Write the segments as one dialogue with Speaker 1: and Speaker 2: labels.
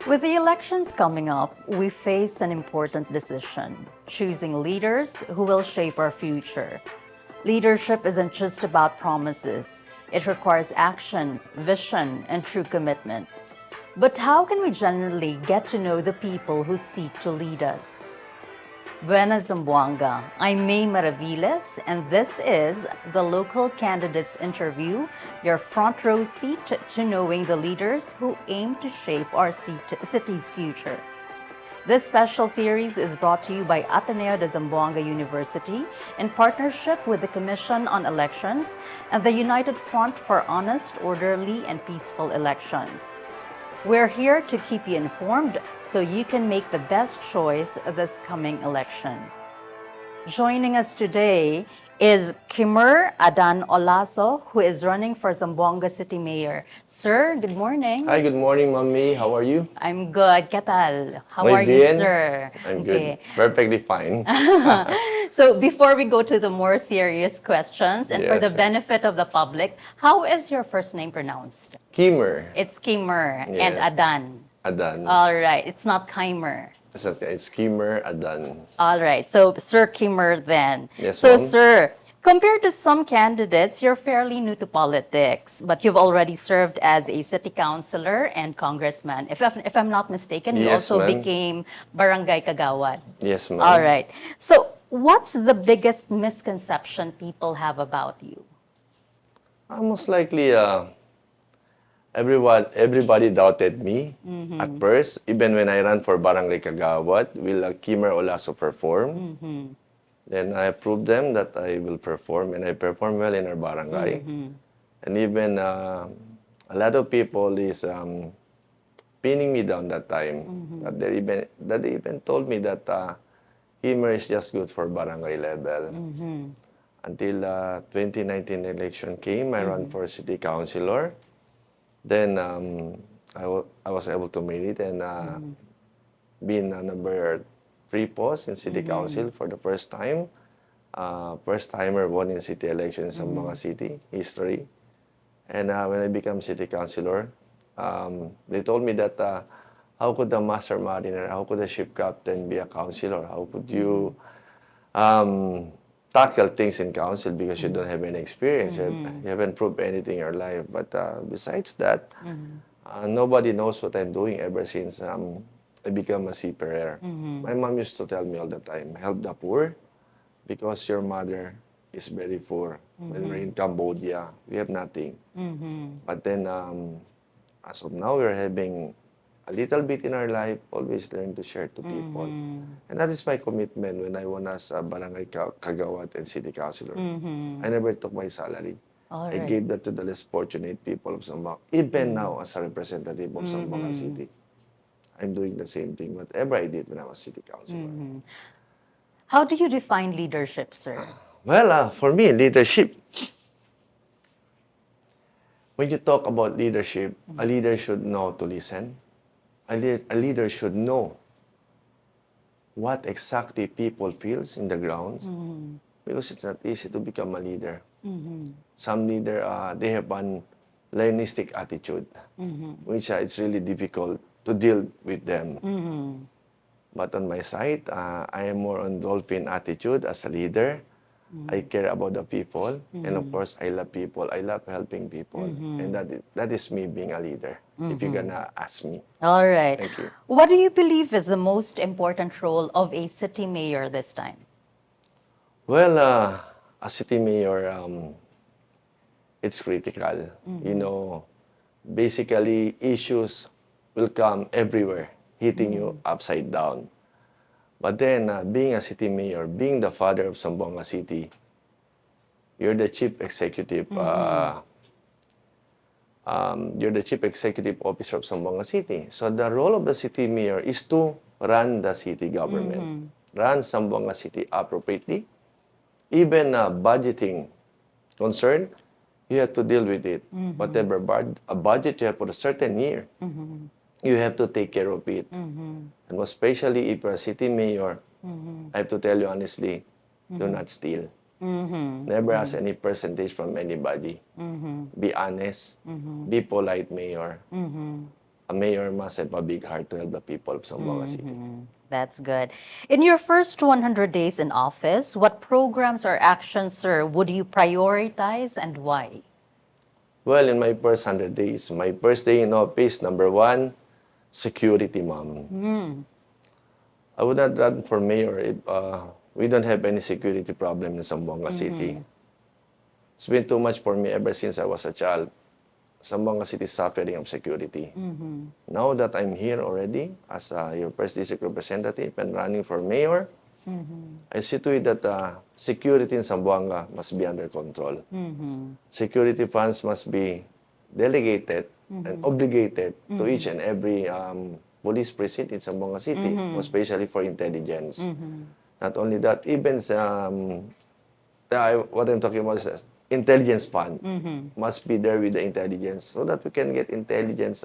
Speaker 1: With the elections coming up, we face an important decision, choosing leaders who will shape our future. Leadership isn't just about promises. It requires action, vision, and true commitment. But how can we genuinely get to know the people who seek to lead us? Buenas Zamboanga, I'm May Maraviles, and this is the Local Candidates Interview, your front row seat to knowing the leaders who aim to shape our city's future. This special series is brought to you by Ateneo de Zamboanga University in partnership with the Commission on Elections and the United Front for Honest, Orderly, and Peaceful Elections. We're here to keep you informed so you can make the best choice this coming election. Joining us today is Khymer Adan Olaso, who is running for Zamboanga City Mayor. Sir, good morning.
Speaker 2: Hi, good morning, Mami. How are you?
Speaker 1: I'm good. ¿Qué tal? How
Speaker 2: Muy
Speaker 1: are you,
Speaker 2: bien.
Speaker 1: sir?
Speaker 2: I'm good. Perfectly fine.
Speaker 1: So before we go to the more serious questions, and for
Speaker 2: Yes,
Speaker 1: the
Speaker 2: sir.
Speaker 1: benefit of the public, how is your first name pronounced?
Speaker 2: Khymer
Speaker 1: It's Khymer and
Speaker 2: Yes.
Speaker 1: Adan.
Speaker 2: Adan.
Speaker 1: All right. It's not Khymer.
Speaker 2: It's Khymer Adan.
Speaker 1: All right. So, Sir Khymer then.
Speaker 2: Yes,
Speaker 1: So,
Speaker 2: ma'am.
Speaker 1: sir, compared to some candidates, you're fairly new to politics, but you've already served as a city councilor and congressman. If I'm not mistaken, you
Speaker 2: Yes,
Speaker 1: also
Speaker 2: ma'am.
Speaker 1: became barangay kagawad.
Speaker 2: Yes, ma'am.
Speaker 1: All right. So, what's the biggest misconception people have about you?
Speaker 2: Most likely, everybody doubted me at first. Even when I ran for Barangay Kagawad, will Khymer Olaso perform? Then I proved them that I will perform, and I perform well in our barangay. And even a lot of people is pinning me down that time. That they even told me that Khymer is just good for barangay level. Until 2019 election came, I ran for city councilor. Then I was able to make it and be in number 3 post in city council for the first time. First timer won in city election in Zamboanga City history. And when I became city councilor, they told me that how could a master mariner, how could a ship captain be a councilor? How could you tackle things in council because you don't have any experience? You haven't proved anything in your life. But besides that, nobody knows what I'm doing ever since I became a seafarer. My mom used to tell me all the time, help the poor because your mother is very poor. When we're in Cambodia, we have nothing. But then, as of now, we're having a little bit in our life, always learn to share to people. And that is my commitment when I won as Barangay Kagawad and City Councilor. I never took my salary.
Speaker 1: All
Speaker 2: I
Speaker 1: right.
Speaker 2: gave that to the less fortunate people of Zamboanga. Even now, as a representative of Zamboanga City, I'm doing the same thing, whatever I did when I was City Councilor.
Speaker 1: How do you define leadership, sir?
Speaker 2: Well, for me, leadership, when you talk about leadership, a leader should know to listen. A leader should know what exactly people feels in the ground, because it's not easy to become a leader. Some leader, they have an Leonistic attitude, which it's really difficult to deal with them. But on my side, I am more on dolphin attitude as a leader. I care about the people, and of course, I love people. I love helping people, and that is me being a leader, if you're gonna ask me.
Speaker 1: All right.
Speaker 2: Thank you.
Speaker 1: What do you believe is the most important role of a city mayor this time?
Speaker 2: Well, a city mayor, it's critical. You know, basically, issues will come everywhere, hitting you upside down. But then, being a city mayor, being the father of Zamboanga City, you're the chief executive. You're the chief executive officer of Zamboanga City. So the role of the city mayor is to run the city government, run Zamboanga City appropriately. Even budgeting concern, you have to deal with it. Whatever a budget you have for a certain year, you have to take care of it. And especially if you're a city mayor, I have to tell you honestly, do not steal. Never ask any percentage from anybody. Be honest. Be polite, mayor. a mayor must have a big heart to help the people of Zamboanga City.
Speaker 1: That's good. In your first 100 days in office, what programs or actions, sir, would you prioritize and why?
Speaker 2: Well, in my first 100 days, my first day in office, number one, security, ma'am. I would not run for mayor if we don't have any security problem in Zamboanga City. It's been too much for me ever since I was a child. Zamboanga City is suffering of security. Now that I'm here already as your first district representative and running for mayor, I see to it that security in Zamboanga must be under control. Security funds must be delegated and obligated to each and every police precinct in Zamboanga City, especially for intelligence. Not only that, even what I'm talking about is intelligence fund must be there with the intelligence so that we can get intelligence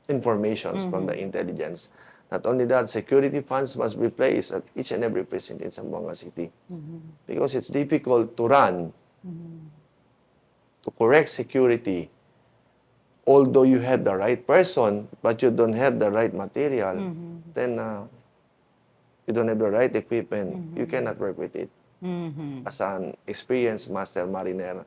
Speaker 2: informations from the intelligence. Not only that, security funds must be placed at each and every precinct in Zamboanga City because it's difficult to run, to correct security. Although you have the right person, but you don't have the right material, then you don't have the right equipment, you cannot work with it. As an experienced master mariner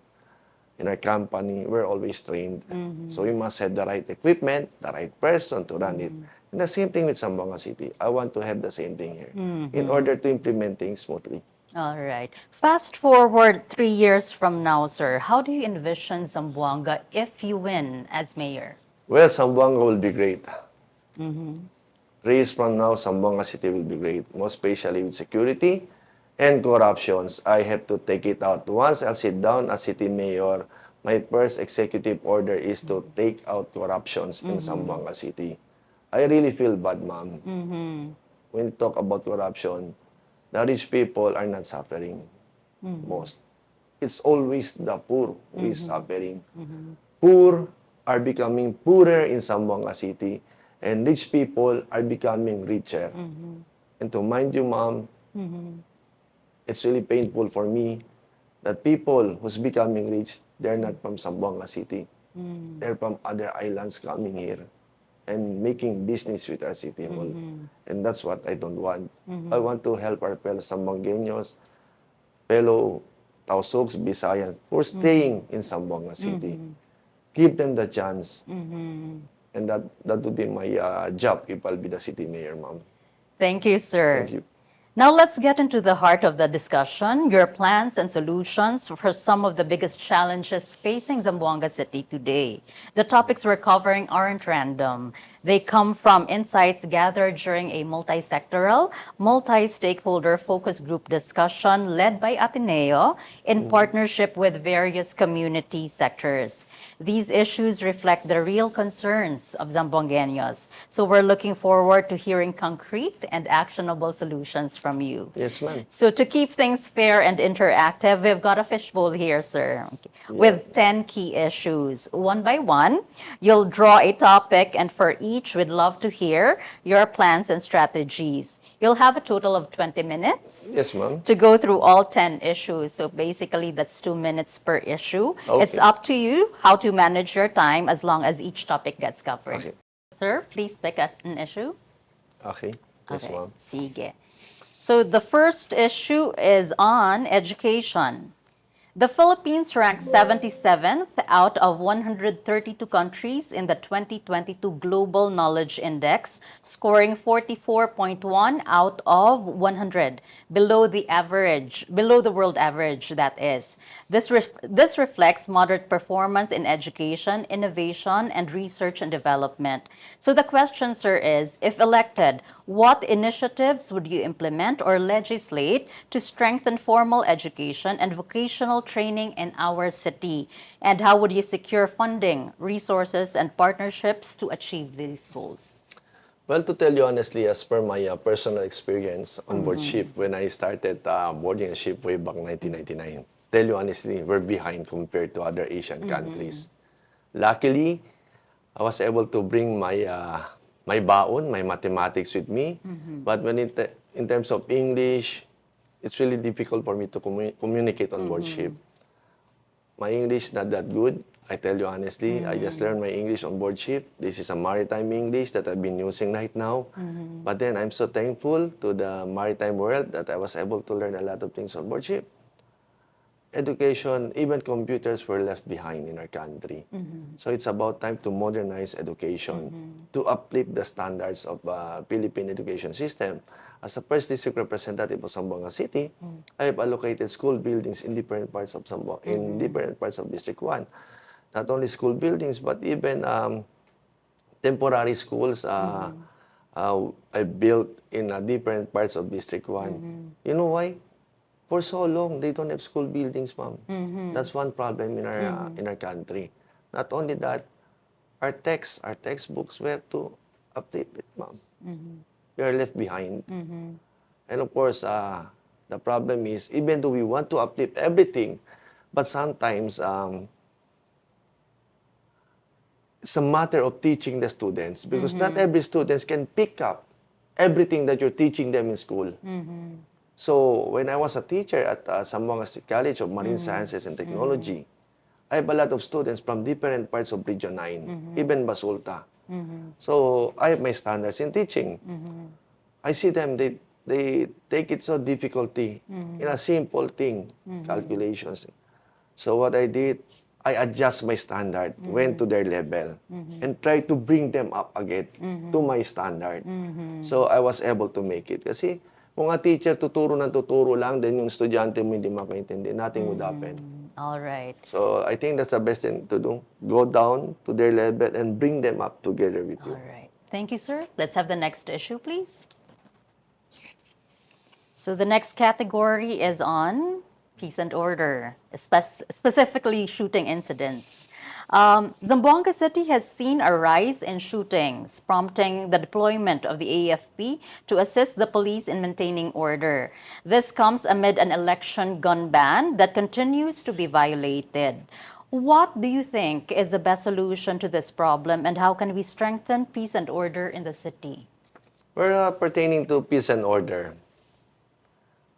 Speaker 2: in our company, we're always trained. So we must have the right equipment, the right person to run it. And the same thing with Zamboanga City. I want to have the same thing here in order to implement things smoothly.
Speaker 1: All right. Fast forward 3 years from now, sir. How do you envision Zamboanga if you win as mayor?
Speaker 2: Well, Zamboanga will be great. 3 years from now, Zamboanga City will be great, most especially with security and corruptions. I have to take it out. Once I sit down as city mayor, my first executive order is to take out corruptions in Zamboanga City. I really feel bad, ma'am. When you talk about corruption, the rich people are not suffering most. It's always the poor who is suffering. Poor are becoming poorer in Zamboanga City, and rich people are becoming richer. And to mind you, ma'am, it's really painful for me that people who's becoming rich, they're not from Zamboanga City. They're from other islands coming here and making business with our city hall. And that's what I don't want. I want to help our fellow Zamboangueños, fellow Tausogs, Bisayans, who are staying in Zamboanga City. Give them the chance. And that would be my job if I'll be the city mayor, ma'am.
Speaker 1: Thank you, sir.
Speaker 2: Thank you.
Speaker 1: Now let's get into the heart of the discussion, your plans and solutions for some of the biggest challenges facing Zamboanga City today. The topics we're covering aren't random. They come from insights gathered during a multi-sectoral, multi-stakeholder focus group discussion led by Ateneo in partnership with various community sectors. These issues reflect the real concerns of Zamboangueños. So we're looking forward to hearing concrete and actionable solutions from you.
Speaker 2: Yes, ma'am.
Speaker 1: So to keep things fair and interactive, we've got a fishbowl here, sir, with 10 key issues. One by one, you'll draw a topic, and for each, we'd love to hear your plans and strategies. You'll have a total of 20 minutes.
Speaker 2: Yes, ma'am.
Speaker 1: To go through all 10 issues. So basically, that's 2 minutes per issue.
Speaker 2: Okay.
Speaker 1: It's up to you how to manage your time as long as each topic gets covered.
Speaker 2: Okay.
Speaker 1: Sir, please pick an issue.
Speaker 2: Okay. Yes, ma'am.
Speaker 1: Sige. So the first issue is on education. The Philippines ranked 77th out of 132 countries in the 2022 Global Knowledge Index, scoring 44.1 out of 100, below the world average, that is. This reflects moderate performance in education, innovation, and research and development. So the question, sir, is, if elected, what initiatives would you implement or legislate to strengthen formal education and vocational training in our city? And how would you secure funding, resources, and partnerships to achieve these goals?
Speaker 2: Well, to tell you honestly, as per my personal experience on board ship, when I started boarding a ship way back 1999, tell you honestly, we're behind compared to other Asian countries. Luckily, I was able to bring my my baon, my mathematics with me. But when in terms of English, it's really difficult for me to communicate on board ship. My English not that good. I tell you honestly, I just learned my English on board ship. This is a maritime English that I've been using right now. But then I'm so thankful to the maritime world that I was able to learn a lot of things on board ship. Education, even computers were left behind in our country. So it's about time to modernize education, to uplift the standards of Philippine education system. As a first district representative of Zamboanga City, I have allocated school buildings in different parts of in different parts of District 1. Not only school buildings, but even temporary schools I built in different parts of District 1. You know why? For so long, they don't have school buildings, ma'am. That's one problem in our country. Not only that, our textbooks, we have to update it, ma'am. We are left behind. And of course, the problem is, even though we want to uplift everything, but sometimes it's a matter of teaching the students, because not every student can pick up everything that you're teaching them in school. So when I was a teacher at Zamboanga College of Marine Sciences and Technology, I have a lot of students from different parts of Region 9, even Basulta. So I have my standards in teaching. I see them, they take it so difficulty in a simple thing, calculations. So what I did, I adjust my standard, went to their level, and try to bring them up again to my standard. So I was able to make it. Kasi kung a teacher tuturo lang, then yung estudyante mo hindi makaintindi, nothing would happen.
Speaker 1: All right.
Speaker 2: So I think that's the best thing to do. Go down to their level and bring them up together with you.
Speaker 1: All right. Thank you, sir. Let's have the next issue, please. So the next category is on peace and order, specifically shooting incidents. Zamboanga City has seen a rise in shootings, prompting the deployment of the AFP to assist the police in maintaining order. This comes amid an election gun ban that continues to be violated. What do you think is the best solution to this problem, and how can we strengthen peace and order in the city?
Speaker 2: Well, pertaining to peace and order,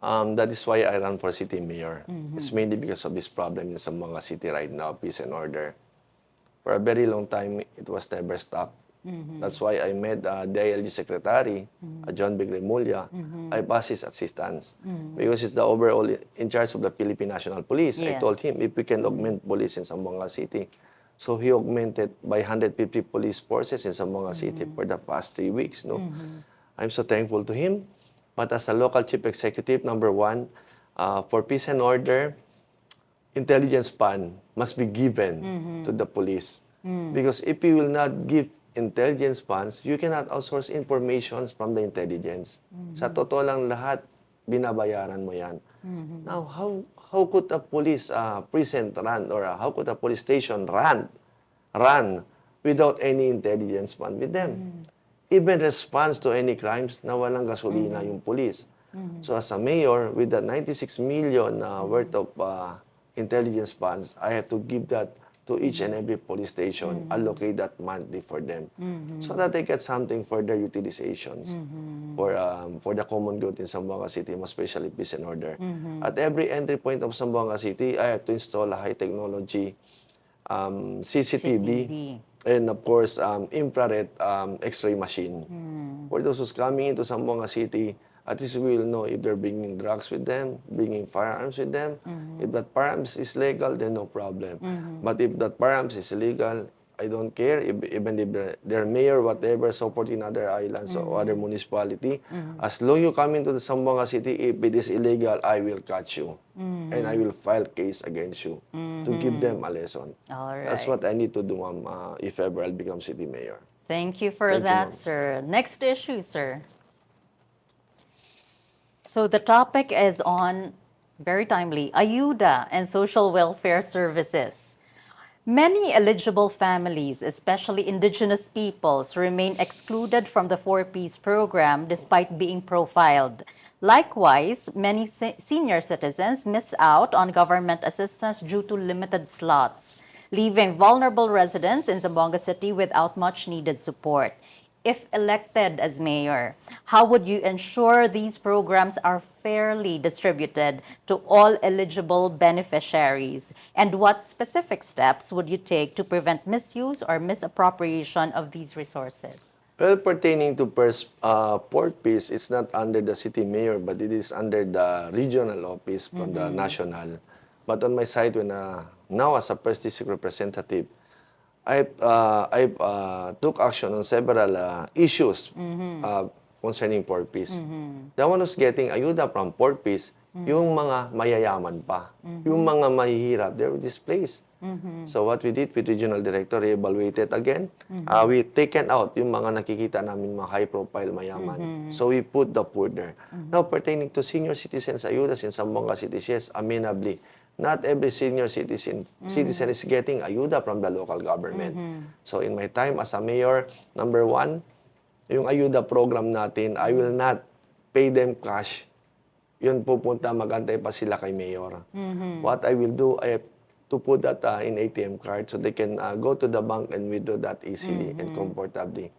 Speaker 2: that is why I ran for city mayor. It's mainly because of this problem in Zamboanga City right now, peace and order. For a very long time, it was never stopped. That's why I met the ILG Secretary, John Bigremulla. I asked his assistance because he's the overall in charge of the Philippine National Police.
Speaker 1: Yes.
Speaker 2: I told him if we can augment police in Zamboanga City. So he augmented by 150 police forces in Zamboanga City for the past 3 weeks. No, I'm so thankful to him. But as a local chief executive, number one, for peace and order, intelligence fund must be given to the police. Because if you will not give intelligence funds, you cannot outsource informations from the intelligence. Sa totoo lang lahat, binabayaran mo yan. Now, how could a police precinct run, or how could a police station run without any intelligence fund with them? Even response to any crimes na walang gasolina yung police. So as a mayor, with the 96 million worth of intelligence funds, I have to give that to each and every police station, allocate that monthly for them, so that they get something for their utilizations, for the common good in Zamboanga City, most especially peace and order. At every entry point of Zamboanga City, I have to install a high technology CCTV. And of course, infrared X-ray machine. For those who's coming into Zamboanga City, at least we will know if they're bringing drugs with them, bringing firearms with them. If that firearms is legal, then no problem. But if that firearms is illegal, I don't care. Even if they're mayor, whatever, support in other islands or other municipality, as long you come into the Zamboanga City, if it is illegal, I will catch you. And I will file case against you to give them a lesson.
Speaker 1: All right.
Speaker 2: That's what I need to do, if ever I'll become city mayor.
Speaker 1: Thank you for
Speaker 2: Thank you,
Speaker 1: that,
Speaker 2: ma'am.
Speaker 1: sir. Next issue, sir. So the topic is on, very timely, ayuda and social welfare services. Many eligible families, especially indigenous peoples, remain excluded from the 4Ps program despite being profiled. Likewise, many senior citizens miss out on government assistance due to limited slots, leaving vulnerable residents in Zamboanga City without much needed support. if elected as mayor, how would you ensure these programs are fairly distributed to all eligible beneficiaries? And what specific steps would you take to prevent misuse or misappropriation of these resources?
Speaker 2: Well, pertaining to Port Peace, it's not under the city mayor, but it is under the regional office from the national. But on my side, when now as a first district representative, I took action on several issues concerning Port Peace. The one who's getting ayuda from Port Peace, yung mga mayayaman pa, yung mga mahihirap, they were displaced. So what we did with regional director, re-evaluated again. We taken out yung mga nakikita namin mga high-profile mayaman. So we put the poor there. Now pertaining to senior citizens, ayudas in Zamboanga City, yes, amenably. Not every senior citizen is getting ayuda from the local government. So in my time as a mayor, number one, yung ayuda program natin, I will not pay them cash. Yun pupunta, magantay pa sila kay mayor. What I will do, I have to put that in ATM card so they can go to the bank and withdraw that easily and comfortably.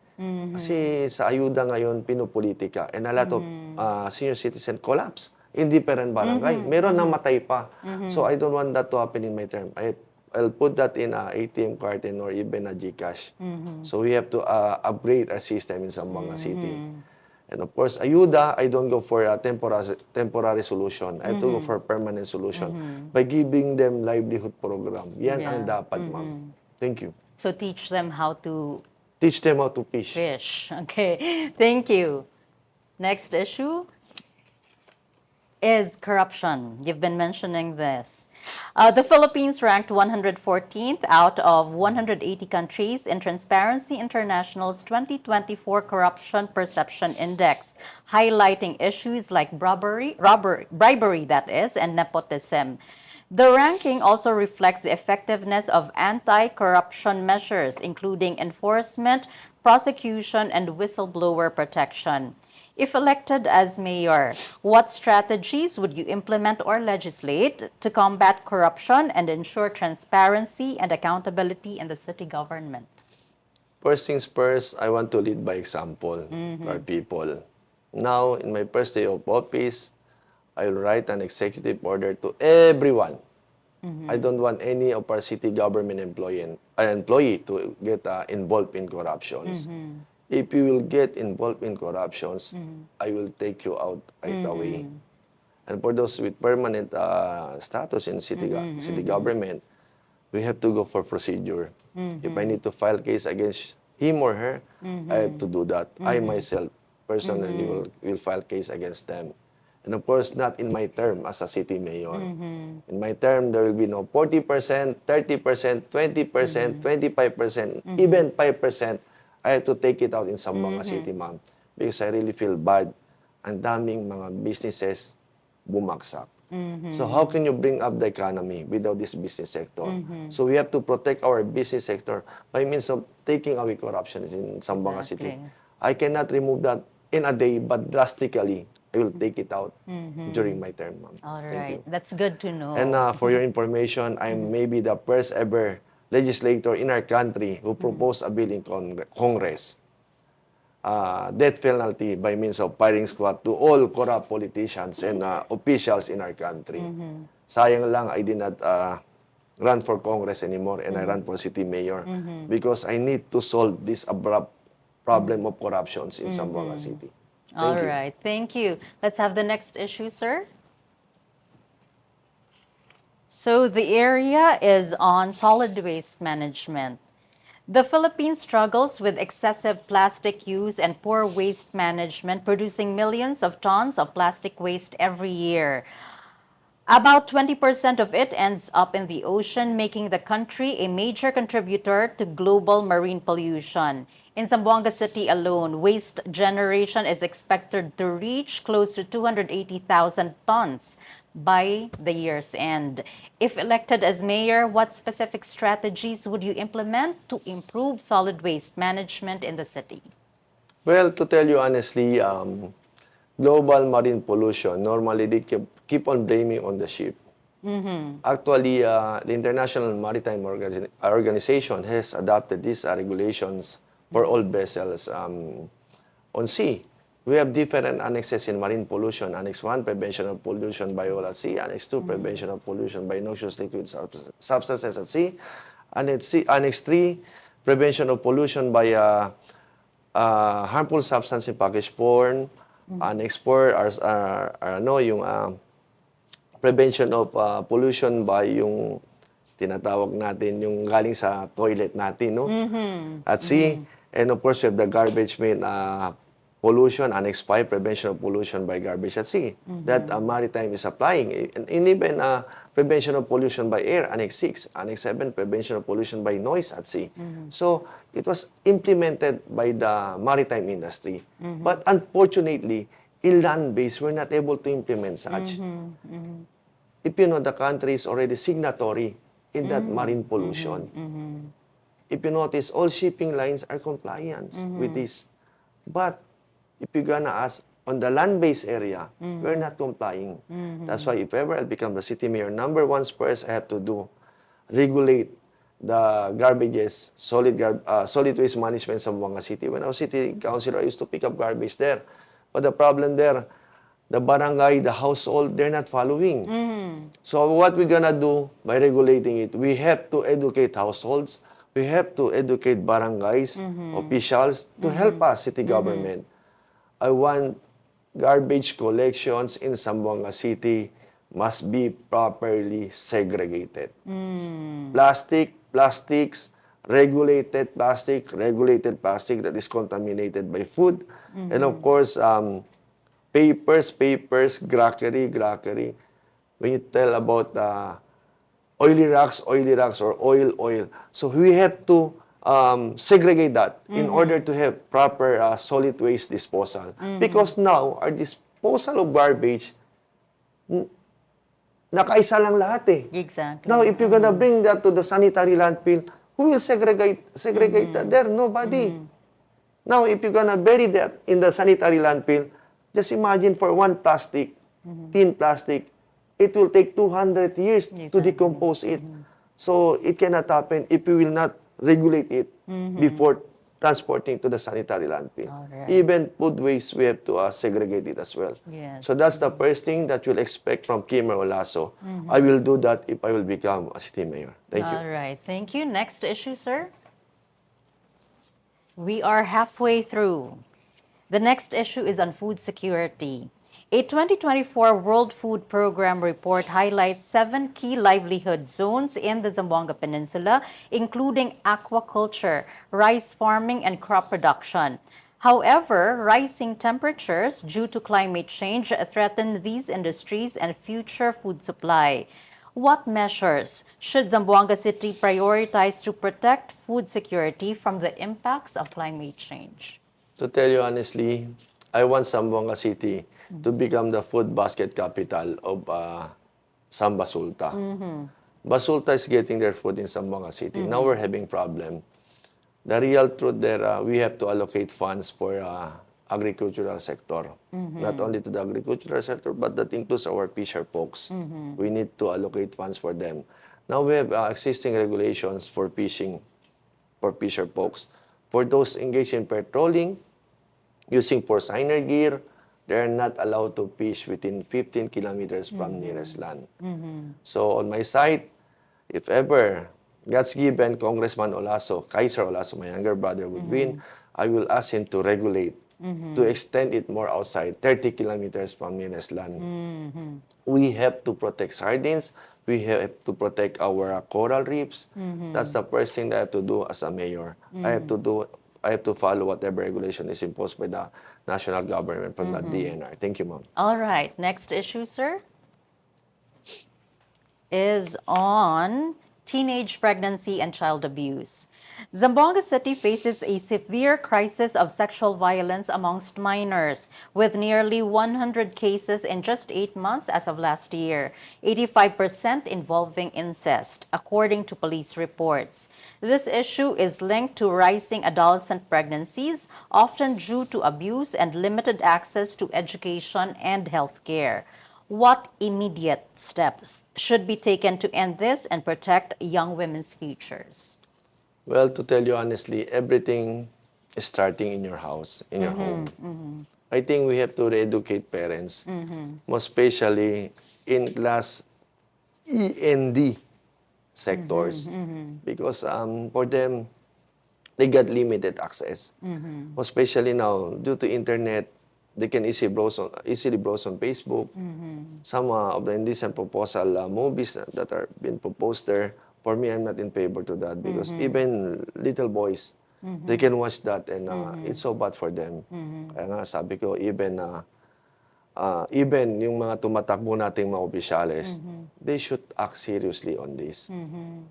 Speaker 2: Kasi sa ayuda ngayon, pinupolitika, and a lot of senior citizen collapse in different barangay. Meron na matay pa. So I don't want that to happen in my term. I'll put that in a ATM card and or even a GCash. So we have to upgrade our system in Zamboanga City. And of course, ayuda, I don't go for a temporary solution. I have to go for a permanent solution by giving them livelihood program. Yan ang dapat, ma'am. Thank you.
Speaker 1: So teach them how to
Speaker 2: Teach them how to fish.
Speaker 1: fish. Okay, thank you. Next issue is corruption. You've been mentioning this. The Philippines ranked 114th out of 180 countries in Transparency International's 2024 Corruption Perception Index, highlighting issues like bribery, that is, and nepotism. The ranking also reflects the effectiveness of anti-corruption measures, including enforcement, prosecution, and whistleblower protection. If elected as mayor, what strategies would you implement or legislate to combat corruption and ensure transparency and accountability in the city government?
Speaker 2: First things first, I want to lead by example to our people. Now, in my first day of office, I will write an executive order to everyone. I don't want any of our city government employee to get involved in corruptions. If you will get involved in corruptions, I will take you out right away. And for those with permanent status in city government, we have to go for procedure. If I need to file case against him or her, I have to do that. I myself personally will file case against them. And of course, not in my term as a city mayor. In my term, there will be no 40%, 30%, 20%, 25%, even 5%. I have to take it out in Zamboanga City, ma'am, because I really feel bad. Ang daming mga businesses bumagsak. So how can you bring up the economy without this business sector? So we have to protect our business sector by means of taking away corruption in Zamboanga City. I cannot remove that in a day, but drastically, I will take it out during my term, ma'am.
Speaker 1: All
Speaker 2: Thank
Speaker 1: right,
Speaker 2: you.
Speaker 1: that's good to know.
Speaker 2: And for your information, I'm maybe the first ever legislator in our country who proposed a bill in Congress. Death penalty by means of firing squad to all corrupt politicians and officials in our country. Sayang lang, I did not run for Congress anymore and I ran for city mayor because I need to solve this abrupt problem of corruptions in Zamboanga City.
Speaker 1: All right, thank you. Let's have the next issue, sir. So the area is on solid waste management. The Philippines struggles with excessive plastic use and poor waste management, producing millions of tons of plastic waste every year. About 20% of it ends up in the ocean, making the country a major contributor to global marine pollution. In Zamboanga City alone, waste generation is expected to reach close to 280,000 tons by the year's end. If elected as mayor, what specific strategies would you implement to improve solid waste management in the city?
Speaker 2: Well, to tell you honestly, global marine pollution, normally they keep on blaming on the ship. Actually, the International Maritime Organization has adopted these regulations for all vessels on sea. We have different annexes in marine pollution. Annex 1, prevention of pollution by oil at sea. Annex 2, prevention of pollution by noxious liquid substances at sea. Annex 3, prevention of pollution by harmful substance in packaged porn. Annex 4 yung prevention of pollution by yung tinatawag natin yung galing sa toilet natin, no? At sea. And of course, we have the garbage main pollution, Annex 5, prevention of pollution by garbage at sea. That maritime is applying. And even prevention of pollution by air, Annex 6. Annex 7, prevention of pollution by noise at sea. So, it was implemented by the maritime industry. But unfortunately, in land-based, we're not able to implement such. If you know, the country is already signatory in that marine pollution. If you notice, all shipping lines are compliant with this. But if you're gonna ask, on the land-based area, we're not complying. That's why if ever I become the city mayor, number one first I have to do, regulate the garbages, solid waste management sa Zamboanga City. When I was city councilor, I used to pick up garbage there. But the problem there, the barangay, the household, they're not following. So what we're gonna do by regulating it, we have to educate households, we have to educate barangays, officials, to help us, city government. I want garbage collections in Zamboanga City must be properly segregated. Plastics, regulated plastic that is contaminated by food. And of course, papers, crockery. When you tell about oily rocks or oil. So we have to segregate that in order to have proper solid waste disposal. Because now, our disposal of garbage, nakaisa lang lahat eh.
Speaker 1: Exactly.
Speaker 2: Now, if you're gonna bring that to the sanitary landfill, who will segregate that there? Nobody. Now, if you're gonna bury that in the sanitary landfill, just imagine for one plastic, tin plastic, it will take 200 years to decompose it. So, it cannot happen if we will not regulate it before transporting to the sanitary landfill.
Speaker 1: Alright.
Speaker 2: Even food waste, we have to segregate it as well.
Speaker 1: Yes.
Speaker 2: So that's the first thing that you'll expect from Khymer Olaso. I will do that if I will become a city mayor. Thank you.
Speaker 1: All right. Thank you. Next issue, sir. We are halfway through. The next issue is on food security. A 2024 World Food Program report highlights 7 key livelihood zones in the Zamboanga Peninsula, including aquaculture, rice farming, and crop production. However, rising temperatures due to climate change threaten these industries and future food supply. What measures should Zamboanga City prioritize to protect food security from the impacts of climate change?
Speaker 2: To tell you honestly, I want Zamboanga City to become the food basket capital of Basulta. Basulta is getting their food in Zamboanga City. Now we're having problem. The real truth there, we have to allocate funds for agricultural sector. Not only to the agricultural sector, but that includes our fisher folks. We need to allocate funds for them. Now we have existing regulations for fishing, for fisher folks. For those engaged in patrolling, using porciner gear, they're not allowed to fish within 15 kilometers from nearest land. So on my side, if ever God's given Congressman Olaso, Khymer Olaso, my younger brother, would win, I will ask him to regulate, to extend it more outside, 30 kilometers from nearest land. We have to protect sardines. We have to protect our coral reefs. That's the first thing that I have to do as a mayor. I have to follow whatever regulation is imposed by the national government from the DNR. Thank you, ma'am.
Speaker 1: All right. Next issue, sir, is on teenage pregnancy and child abuse. Zamboanga City faces a severe crisis of sexual violence amongst minors, with nearly 100 cases in just 8 months as of last year, 85% involving incest, according to police reports. This issue is linked to rising adolescent pregnancies, often due to abuse and limited access to education and health care. What immediate steps should be taken to end this and protect young women's futures?
Speaker 2: Well, to tell you honestly, everything starting in your house, in your home. I think we have to re-educate parents, most especially in class E and D sectors, because for them, they got limited access. Especially now, due to internet, they can easily browse on Facebook. Some of the indecent proposal movies that are being proposed there, for me, I'm not in favor to that because even little boys, they can watch that and it's so bad for them. Kaya nga sabi ko, even yung mga tumatakbo nating mga opisyales, they should act seriously on this.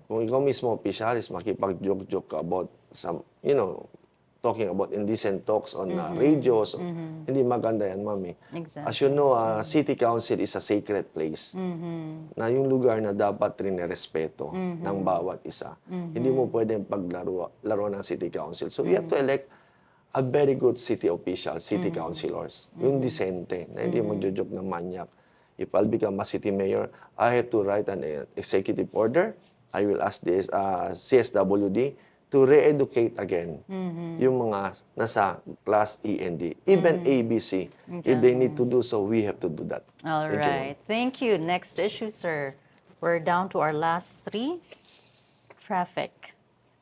Speaker 2: Kung ikaw mismo opisyalis, makipag-joke-joke about some, talking about indecent talks on radios, hindi maganda yan, mami.
Speaker 1: Exactly.
Speaker 2: As you know, city council is a sacred place na yung lugar na dapat rin respeto ng bawat isa. Hindi mo pwedeng paglaro ng city council. So we have to elect a very good city official, city councilors. Yung decente, na hindi magjojoke ng manyak. If I'll become a city mayor, I have to write an executive order. I will ask this CSWD to re-educate again yung mga nasa class E and D. Even ABC, if they need to do so, we have to do that.
Speaker 1: All right. Thank you. Next issue, sir. We're down to our last three. Traffic.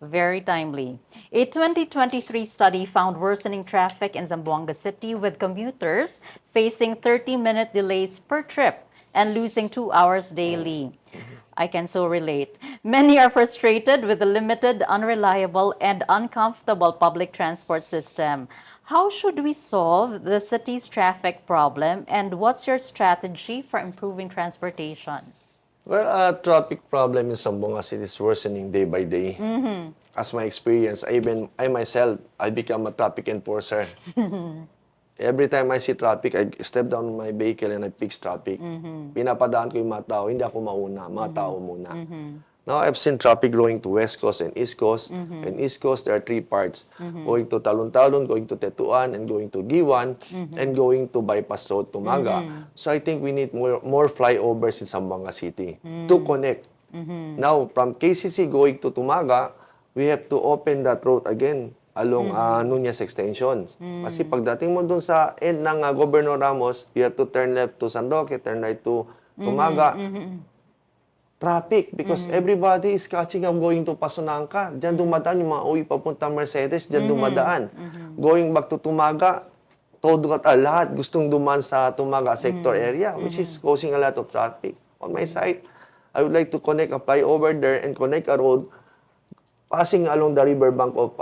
Speaker 1: Very timely. A 2023 study found worsening traffic in Zamboanga City with commuters facing 30-minute delays per trip and losing 2 hours daily. I can so relate. Many are frustrated with the limited, unreliable, and uncomfortable public transport system. How should we solve the city's traffic problem, and what's your strategy for improving transportation?
Speaker 2: Well, traffic problem in Zamboanga City is worsening day by day. As my experience, I myself, I become a traffic enforcer. Every time I see traffic, I step down my vehicle and I fix traffic. Pinapadaan ko yung mga tao, hindi ako mauna, mga tao muna. Now, I've seen traffic growing to West Coast and East Coast. And East Coast, there are three parts. Going to Talon-Talon, going to Tetuan, and going to Giwan, and going to Bypass Road to Maga. So I think we need more flyovers in Zamboanga City to connect. Now, from KCC going to Tumaga, we have to open that road again along Nunez Extension. Kasi pagdating mo dun sa end ng Governor Ramos, you have to turn left to San Roque, turn right to Tumaga. Traffic, because everybody is catching up going to Pasunangka. Diyan dumadaan yung mga uwi papuntang Mercedes, diyan dumadaan. Going back to Tumaga, lahat gustong duman sa Tumaga sector area, which is causing a lot of traffic. On my side, I would like to connect a flyover there and connect a road passing along the riverbank of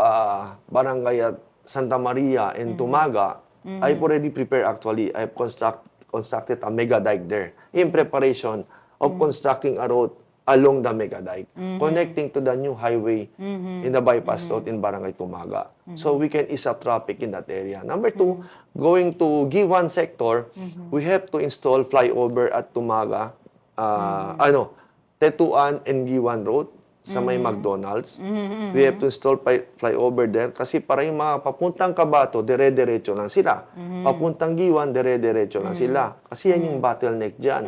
Speaker 2: Barangay Santa Maria and Tumaga. I've already prepared actually. I've constructed a mega dike there in preparation of constructing a road along the mega dike, connecting to the new highway in the bypass road in Barangay Tumaga. So we can ease up traffic in that area. Number two, going to Giwan sector, we have to install flyover at Tumaga, Tetuan and Giwan Road sa may McDonald's. We have to install flyover there kasi para yung mga papuntang Kabato, dire-diretso lang sila. Papuntang Giwan, dire-diretso lang sila. Kasi yan yung bottleneck dyan.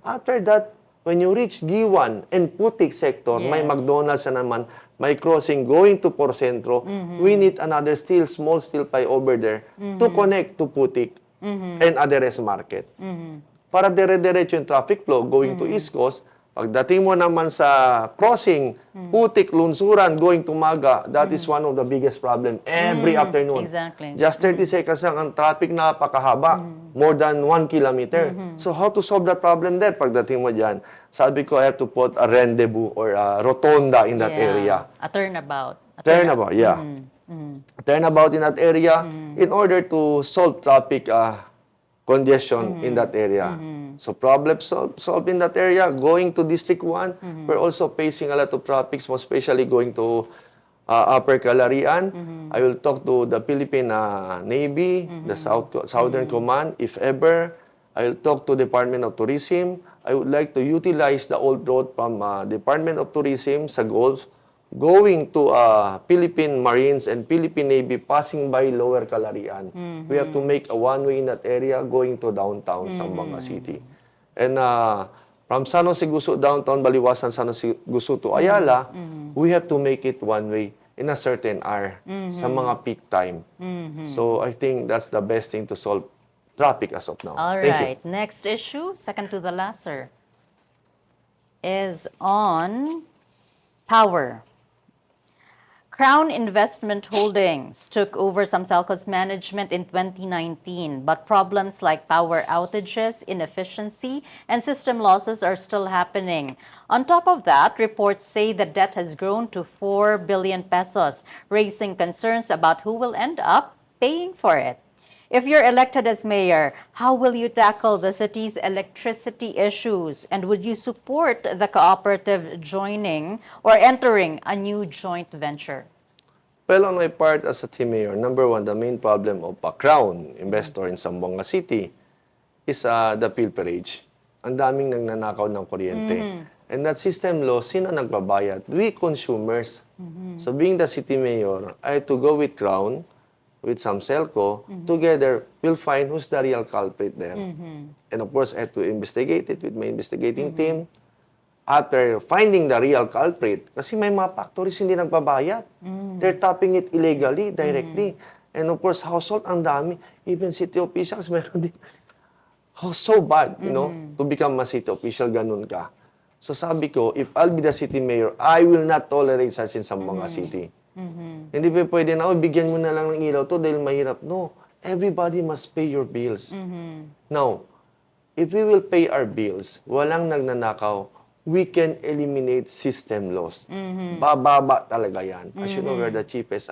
Speaker 2: After that, when you reach Giwan and Putik sector, may McDonald's na naman, may crossing going to Porcentro, we need another small steel flyover there to connect to Putik and Aderes Market. Para dire-diretso yung traffic flow going to East Coast. Pagdating mo naman sa crossing, Putik, Lunsuran, going to Maga, that is one of the biggest problem every afternoon.
Speaker 1: Exactly.
Speaker 2: Just 30 seconds lang ang traffic na napakahaba, more than 1 kilometer. So how to solve that problem there? Pagdating mo dyan, sabi ko, I have to put a rendezvous or a rotonda in that area.
Speaker 1: A turnabout.
Speaker 2: Turnabout, yeah. Turnabout in that area in order to solve traffic congestion in that area. So problem solved in that area. Going to District 1, we're also facing a lot of traffic, most especially going to Upper Calarian. I will talk to the Philippine Navy, the Southern Command, if ever. I will talk to Department of Tourism. I would like to utilize the old road from Department of Tourism sa Gulf, going to Philippine Marines and Philippine Navy passing by Lower Calarian. We have to make a one-way in that area going to downtown Zamboanga City. And from San Jose Gusu, downtown Baliwasan, San Jose Gusu to Ayala, we have to make it one-way. in a certain hour sa mga peak time. So I think that's the best thing to solve traffic as of now.
Speaker 1: All
Speaker 2: Thank you.
Speaker 1: right. Next issue, second to the last, sir, is on power. Crown Investment Holdings took over Samselco's management in 2019, but problems like power outages, inefficiency, and system losses are still happening. On top of that, reports say the debt has grown to 4 billion pesos, raising concerns about who will end up paying for it. If you're elected as mayor, how will you tackle the city's electricity issues? And would you support the cooperative joining or entering a new joint venture?
Speaker 2: Well, on my part as a team mayor, number one, the main problem of a crown investor in Zamboanga City is the pilferage. Ang daming nagnanakaw ng kuryente. And that system law, sino nagbabayad? We consumers. So being the city mayor, I had to go with crown, with Samselco, together, we'll find who's the real culprit there. And of course, I have to investigate it with my investigating team. After finding the real culprit, kasi may mga factories hindi nagbabayad. They're tapping it illegally, directly. And of course, household, ang dami. Even city officials, meron din. Oh, so bad, you know, to become a city official, ganun ka. So sabi ko, if I'll be the city mayor, I will not tolerate such in Zamboanga City. Hindi pa pwede na, bigyan mo na lang ng ilaw to dahil mahirap. No, everybody must pay your bills. Now, if we will pay our bills, walang nagnanakaw, we can eliminate system loss. Bababa talaga yan. As you know, we're the cheapest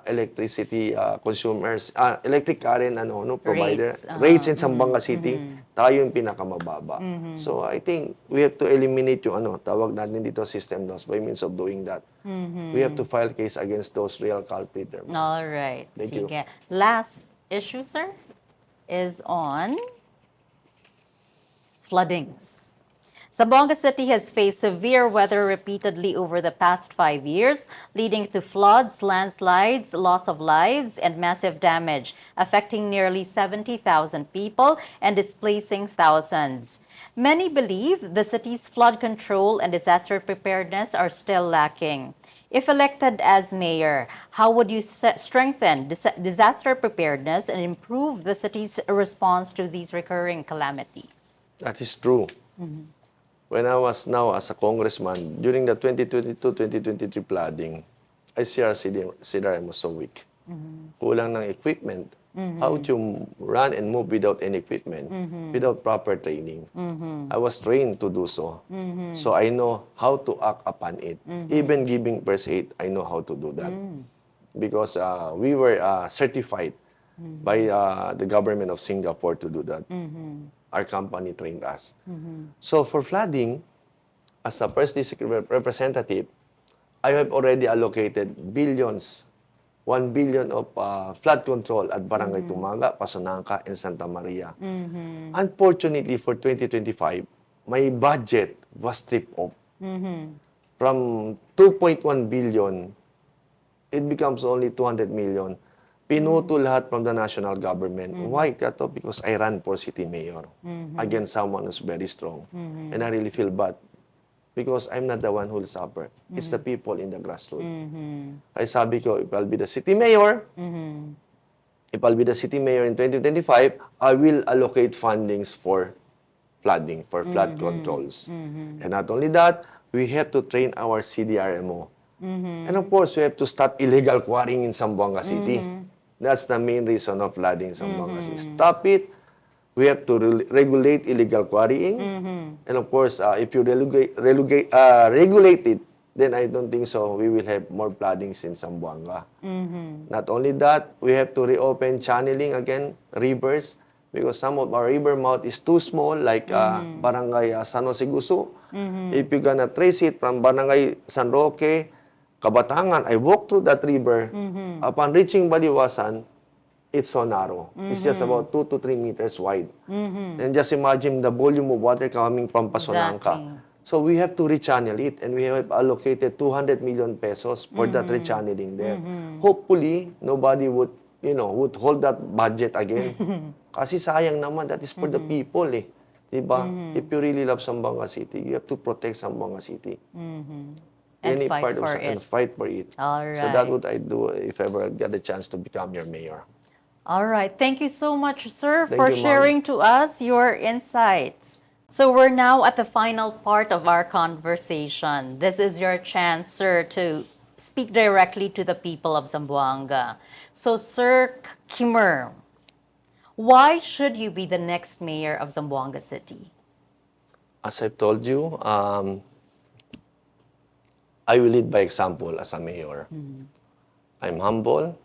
Speaker 2: electricity consumers, electric current provider. Rates in Zamboanga City, tayo yung pinakamababa. So I think we have to eliminate yung tawag natin dito system loss by means of doing that. We have to file case against those real culprits.
Speaker 1: All right.
Speaker 2: Thank you.
Speaker 1: Last issue, sir, is on floodings. Zamboanga City has faced severe weather repeatedly over the past 5 years, leading to floods, landslides, loss of lives, and massive damage, affecting nearly 70,000 people and displacing thousands. Many believe the city's flood control and disaster preparedness are still lacking. If elected as mayor, how would you strengthen disaster preparedness and improve the city's response to these recurring calamities?
Speaker 2: That is true. When I was now as a congressman, during the 2022-2023 flooding, I see our CDRM was so weak. Kulang ng equipment. How to run and move without any equipment, without proper training. I was trained to do so. So I know how to act upon it. Even giving first aid, I know how to do that. Because we were certified by the government of Singapore to do that. Our company trained us. So for flooding, as a first district representative, I have already allocated billions, 1 billion of flood control at Barangay Tumaga, Pasonanca, and Santa Maria. Unfortunately, for 2025, my budget was stripped off. From 2.1 billion, it becomes only 200 million. Pinuto lahat from the national government. Why? Kato? Because I ran for city mayor against someone who's very strong. And I really feel bad. Because I'm not the one who will suffer. It's the people in the grassroots. Ay sabi ko, if I'll be the city mayor, if I'll be the city mayor in 2025, I will allocate fundings for flooding, for flood controls. And not only that, we have to train our CDRMO. And of course, we have to stop illegal quarrying in Zamboanga City. That's the main reason of flooding in Zamboanga City. Stop it. We have to regulate illegal quarrying. And of course, if you regulate it, then I don't think so we will have more floodings in Zamboanga. Not only that, we have to reopen channeling again, rivers, because some of our river mouth is too small, like Barangay San Jose Gusu. If you're gonna trace it from Barangay San Roque, Kabatangan, I walked through that river. Upon reaching Baliwasan, it's so narrow. It's just about 2 to 3 meters wide. And just imagine the volume of water coming from Pasonanca. So we have to rechannel it, and we have allocated 200 million pesos for that rechanneling there. Hopefully, nobody would, would hold that budget again. Kasi sayang naman, that is for the people eh. Diba? If you really love Zamboanga City, you have to protect Zamboanga City.
Speaker 1: And
Speaker 2: any
Speaker 1: fight
Speaker 2: part of
Speaker 1: for
Speaker 2: and
Speaker 1: it.
Speaker 2: fight for it.
Speaker 1: All
Speaker 2: So that's
Speaker 1: right.
Speaker 2: what I do if ever I get a chance to become your mayor.
Speaker 1: All right. Thank you so much, sir,
Speaker 2: Thank
Speaker 1: for
Speaker 2: you, ma'am.
Speaker 1: sharing to us your insights. So we're now at the final part of our conversation. This is your chance, sir, to speak directly to the people of Zamboanga. So, Sir Khymer, why should you be the next mayor of Zamboanga City?
Speaker 2: As I've told you, I will lead by example as a mayor. I'm humble,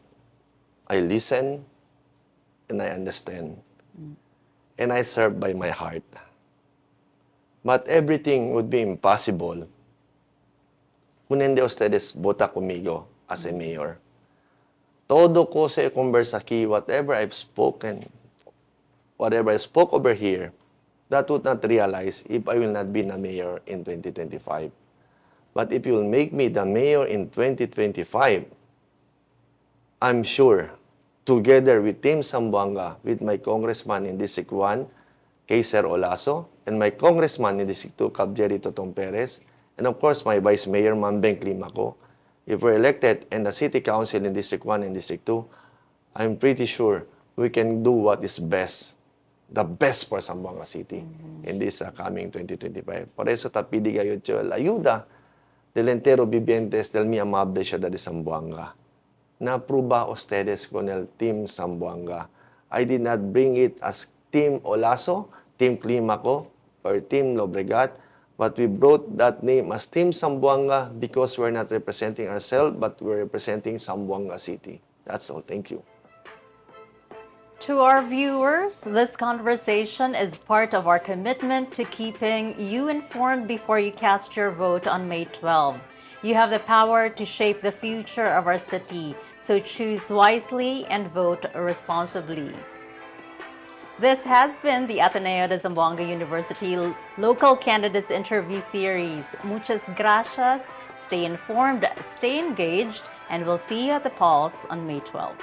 Speaker 2: I listen, and I understand. And I serve by my heart. But everything would be impossible kung hindi ustedes vota conmigo as a mayor. Todo ko sa conversa aquí, whatever I've spoken, whatever I spoke over here, that would not realize if I will not be the mayor in 2025. But if you will make me the mayor in 2025, I'm sure, together with Team Zamboanga, with my congressman in District 1, Khymer Olaso, and my congressman in District 2, Jerry Totong Perez, and of course, my Vice Mayor, Ma'am Beng Climacco, if we're elected and the City Council in District 1 and District 2, I'm pretty sure we can do what is best, the best for Zamboanga City in this coming 2025. Por eso tapidi kayo la ayuda del entero vivientes del mi amable ciudad de Zamboanga. Na prueba ustedes con el Team Zamboanga. I did not bring it as Team Olaso, Team Climacco, or Team Lobregat, but we brought that name as Team Zamboanga because we're not representing ourselves, but we're representing Zamboanga City. That's all. Thank you.
Speaker 1: To our viewers, this conversation is part of our commitment to keeping you informed before you cast your vote on May 12. You have the power to shape the future of our city, so choose wisely and vote responsibly. This has been the Ateneo de Zamboanga University Local Candidates Interview Series. Muchas gracias. Stay informed, stay engaged, and we'll see you at the polls on May 12.